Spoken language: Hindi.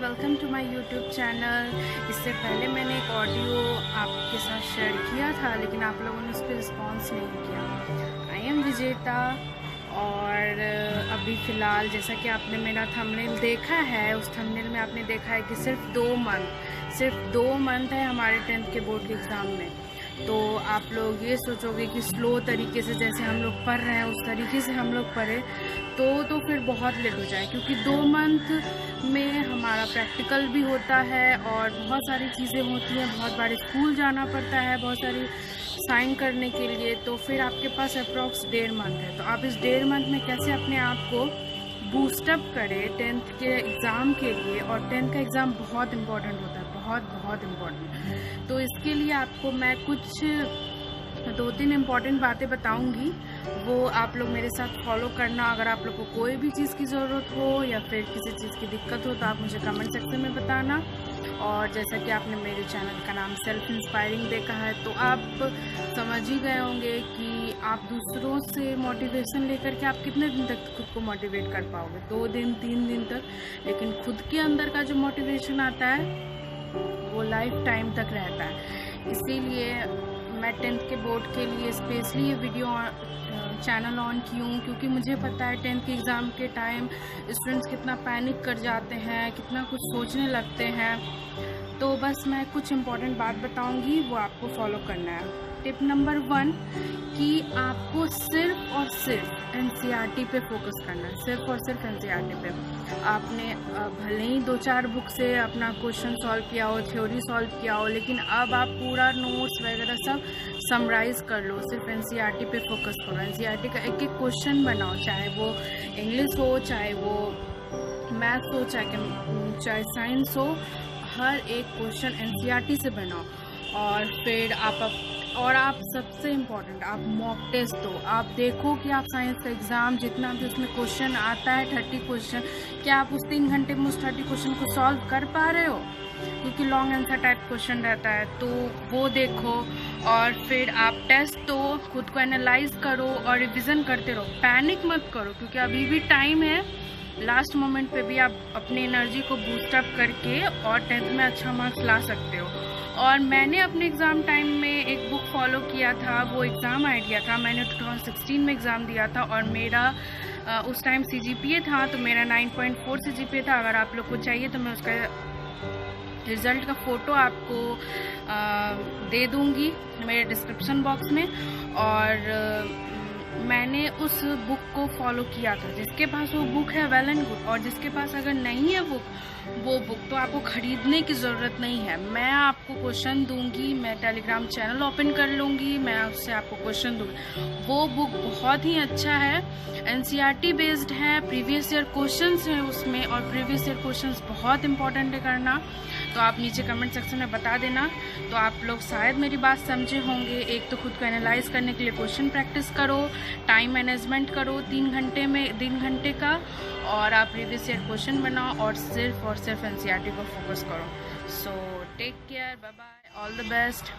Welcome to my YouTube channel. इससे पहले मैंने एक ऑडियो आपके साथ शेयर किया था, लेकिन आप लोगों ने उस पर रिस्पॉन्स नहीं किया। आई एम विजेता और अभी फ़िलहाल जैसा कि आपने मेरा थंबनेल देखा है, उस थंबनेल में आपने देखा है कि सिर्फ दो मंथ है हमारे 10th के बोर्ड के एग्ज़ाम में। तो आप लोग ये सोचोगे कि स्लो तरीके से जैसे हम लोग पढ़ रहे हैं उस तरीके से हम लोग पढ़े तो फिर बहुत लेट हो जाए, क्योंकि 2 मंथ में हमारा प्रैक्टिकल भी होता है और बहुत सारी चीज़ें होती हैं। बहुत बार स्कूल जाना पड़ता है बहुत सारी साइन करने के लिए, तो फिर आपके पास अप्रॉक्स 1.5 मंथ है। तो आप इस 1.5 मंथ में कैसे अपने आप को बूस्टअप करें 10th के एग्ज़ाम के लिए। और 10th का एग्ज़ाम बहुत इम्पॉर्टेंट होता है, बहुत इम्पॉर्टेंट। तो इसके लिए आपको मैं कुछ 2-3 इम्पॉर्टेंट बातें बताऊंगी, वो आप लोग मेरे साथ फॉलो करना। अगर आप लोग को कोई भी चीज़ की ज़रूरत हो या फिर किसी चीज़ की दिक्कत हो तो आप मुझे कमेंट सेक्शन में बताना। और जैसा कि आपने मेरे चैनल का नाम सेल्फ इंस्पायरिंग देखा है, तो आप समझ ही गए होंगे कि आप दूसरों से मोटिवेशन लेकर के आप कितने दिन तक खुद को मोटिवेट कर पाओगे, 2 दिन 3 दिन तक। लेकिन खुद के अंदर का जो मोटिवेशन आता है वो लाइफ टाइम तक रहता है। इसीलिए मैं 10th के बोर्ड के लिए स्पेशली ये वीडियो चैनल ऑन की हूँ, क्योंकि मुझे पता है 10th के एग्ज़ाम के टाइम स्टूडेंट्स कितना पैनिक कर जाते हैं, कितना कुछ सोचने लगते हैं। तो बस मैं कुछ इम्पॉर्टेंट बात बताऊँगी, वो आपको फॉलो करना है। टिप नंबर 1 कि आपको सिर्फ और सिर्फ एनसीईआरटी पे फोकस करना है, सिर्फ और सिर्फ एनसीईआरटी पे। आपने भले ही 2-4 बुक से अपना क्वेश्चन सॉल्व किया हो, थ्योरी सॉल्व किया हो, लेकिन अब आप पूरा नोट्स वगैरह सब समराइज़ कर लो। सिर्फ एनसीईआरटी पे फोकस करो। एनसीईआरटी का एक एक क्वेश्चन बनाओ, चाहे वो इंग्लिश हो, चाहे वो मैथ्स हो, चाहे साइंस हो। हर एक क्वेश्चन एनसीईआरटी से बनाओ। और फिर आप सबसे इम्पॉर्टेंट, आप मॉक टेस्ट दो। आप देखो कि आप साइंस का एग्ज़ाम जितना भी उसमें क्वेश्चन आता है 30 क्वेश्चन, क्या आप उस 3 घंटे में उस 30 क्वेश्चन को सॉल्व कर पा रहे हो, क्योंकि लॉन्ग आंसर टाइप क्वेश्चन रहता है। तो वो देखो और फिर आप टेस्ट दो, खुद को एनालाइज करो और रिविज़न करते रहो। पैनिक मत करो, क्योंकि अभी भी टाइम है। लास्ट मोमेंट पे भी आप अपनी एनर्जी को बूस्टअप करके और 10th में अच्छा मार्क्स ला सकते हो। और मैंने अपने एग्ज़ाम टाइम में एक बुक फॉलो किया था, वो एग्ज़ाम आइडिया था। मैंने 2016 में एग्ज़ाम दिया था और मेरा उस टाइम CGPA था, तो मेरा 9.4 CGPA था। अगर आप लोग को चाहिए तो मैं उसका रिज़ल्ट का फ़ोटो आपको दे दूँगी मेरे डिस्क्रिप्शन बॉक्स में। और मैंने उस बुक को फॉलो किया था। जिसके पास वो बुक है वेल एंड गुड, और जिसके पास अगर नहीं है वो बुक तो आपको ख़रीदने की ज़रूरत नहीं है। मैं आपको क्वेश्चन दूंगी, मैं टेलीग्राम चैनल ओपन कर लूँगी, मैं उससे आपको क्वेश्चन दूंगी। वो बुक बहुत ही अच्छा है, एनसीईआरटी बेस्ड है, प्रीवियस ईयर क्वेश्चंस हैं उसमें, और प्रीवियस ईयर क्वेश्चंस बहुत इंपॉर्टेंट है करना। तो आप नीचे कमेंट सेक्शन में बता देना। तो आप लोग शायद मेरी बात समझे होंगे। एक तो खुद को एनालाइज करने के लिए क्वेश्चन प्रैक्टिस करो, टाइम मैनेजमेंट करो 3 घंटे का, और आप प्रीवियस ईयर क्वेश्चन बनाओ और सिर्फ एनसीईआरटी को फोकस करो। So take care, bye bye, all the best.